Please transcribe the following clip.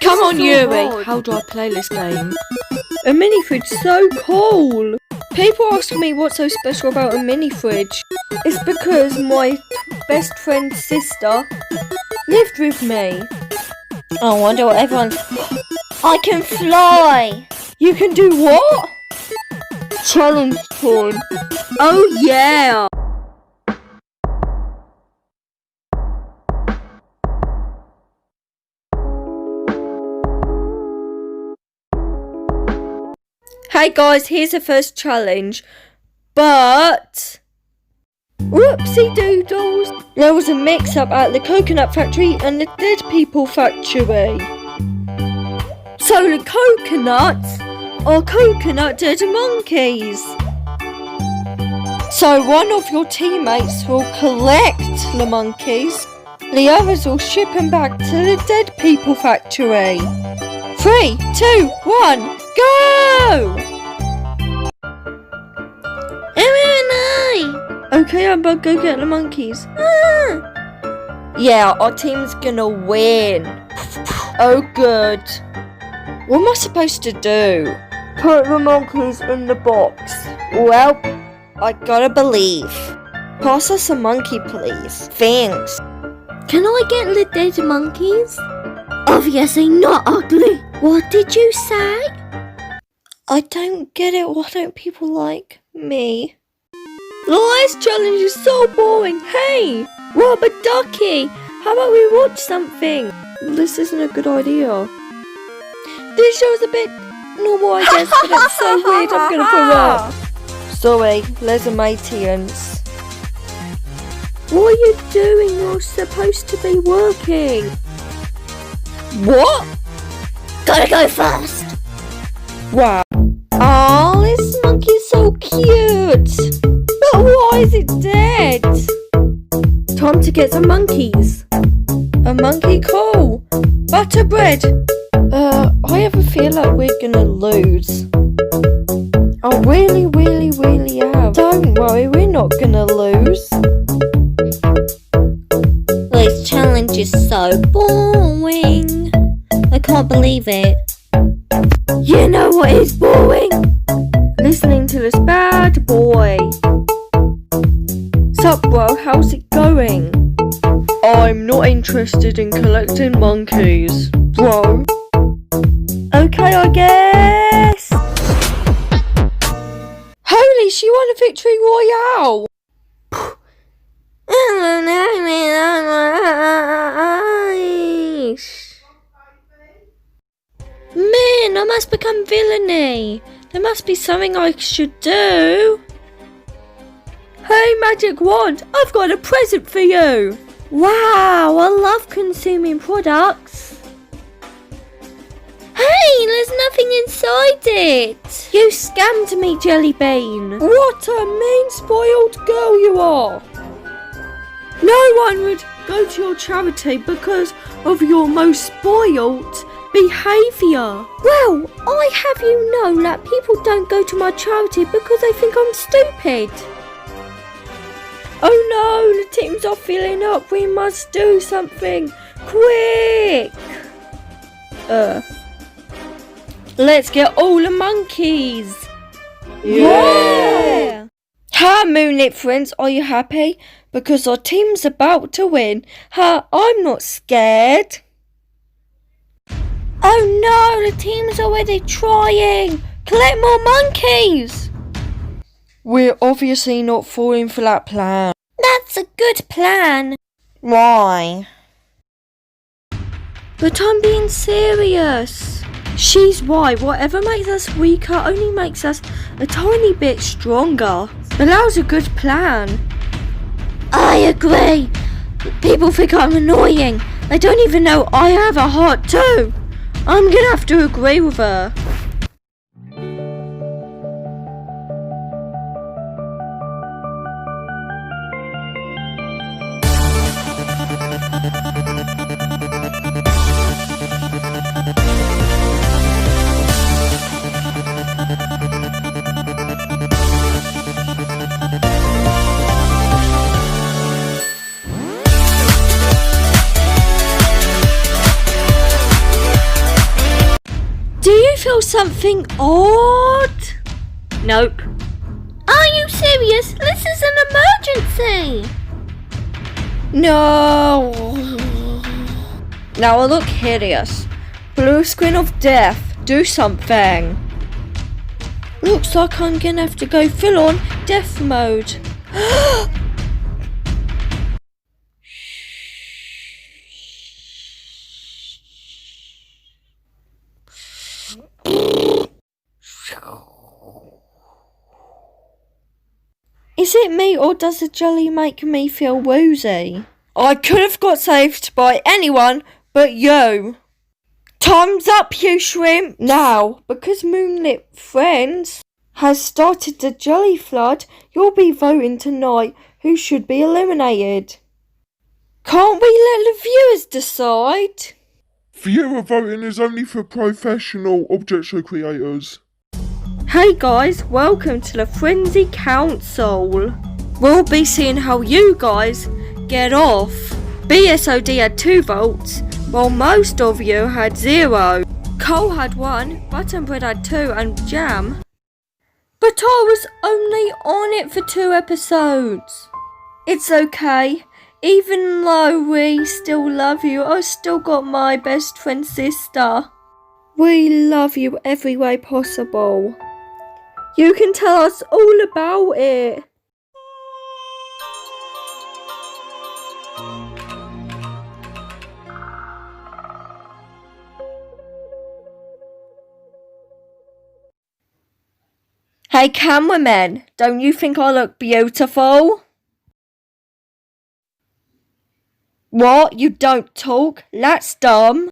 Come on, so Yuri. hard. How do I play this game? A mini fridge, so cool. People ask me what's so special about a mini fridge. It's because my best friend's sister lived with me. I wonder what everyone's... I can fly! You can do what? Challenge porn. Oh yeah. Hey guys, here's the first challenge. But whoopsie doodles, there was a mix-up at the coconut factory and the dead people factory. So the coconuts are coconut dead monkeys. So one of your teammates will collect the monkeys, the others will ship them back to the dead people factory. 3, 2, 1, go! Okay, I'm about to go get the monkeys. Yeah, our team's gonna win. Oh, good. What am I supposed to do? Put the monkeys in the box. Well, I gotta believe. Pass us a monkey, please. Thanks. Can I get the dead monkeys? Obviously not ugly. What did you say? I don't get it. Why don't people like me? The last challenge is so boring. Hey, Robert Ducky, how about we watch something? This isn't a good idea. This show's a bit normal, I guess, but it's so weird I'm gonna throw up. Sorry, Les and Matians. What are you doing? You're supposed to be working. What? Gotta go fast. Wow. Oh, this monkey's so cute. But why is it dead? Time to get some monkeys. A monkey call. Butter bread. I have a feel like we're gonna lose. I really am. Don't worry, we're not gonna lose. This challenge is so boring. I can't believe it. You know what is boring? Listening to this bad boy. Sup bro, how's it going? I'm not interested in collecting monkeys, bro. Okay, I guess. Holy, she won a victory royale. Man, I must become villainy. There must be something I should do. Hey, Magic Wand, I've got a present for you. Wow, I love consuming products. Hey, there's nothing inside it. You scammed me, Jelly Bean. What a mean, spoiled girl you are. No one would go to your charity because of your most spoiled behaviour. Well, I have you know that people don't go to my charity because they think I'm stupid. Oh no, the teams are filling up. We must do something. Quick! Let's get all the monkeys. Yeah! Ha, Moonlit friends, are you happy? Because our team's about to win. Ha, I'm not scared. Oh no, the team's already trying. Collect more monkeys. We're obviously not falling for that plan. That's a good plan. Why? But I'm being serious. She's right. Whatever makes us weaker only makes us a tiny bit stronger. But that was a good plan. I agree. People think I'm annoying. They don't even know I have a heart too. I'm gonna have to agree with her. feel something odd? Nope. Are you serious? This is an emergency. No. Now I look hideous. Blue screen of death. Do something. Looks like I'm gonna have to go full on death mode. Is it me or does the jelly make me feel woozy? I could have got saved by anyone but you. Time's up, you shrimp! Now, because Moonlit Friends has started the jelly flood, you'll be voting tonight who should be eliminated. Can't we let the viewers decide? Viewer voting is only for professional object show creators. Hey guys, welcome to the Frenzy Council. We'll be seeing how you guys get off. BSOD had 2 votes, while most of you had 0. Cole had 1, Buttonbread had 2, and Jam. But I was only on it for 2 episodes. It's okay. Even though we still love you, I still got my best friend sister. We love you every way possible. You can tell us all about it. Hey cameraman, don't you think I look beautiful? What? You don't talk? That's dumb.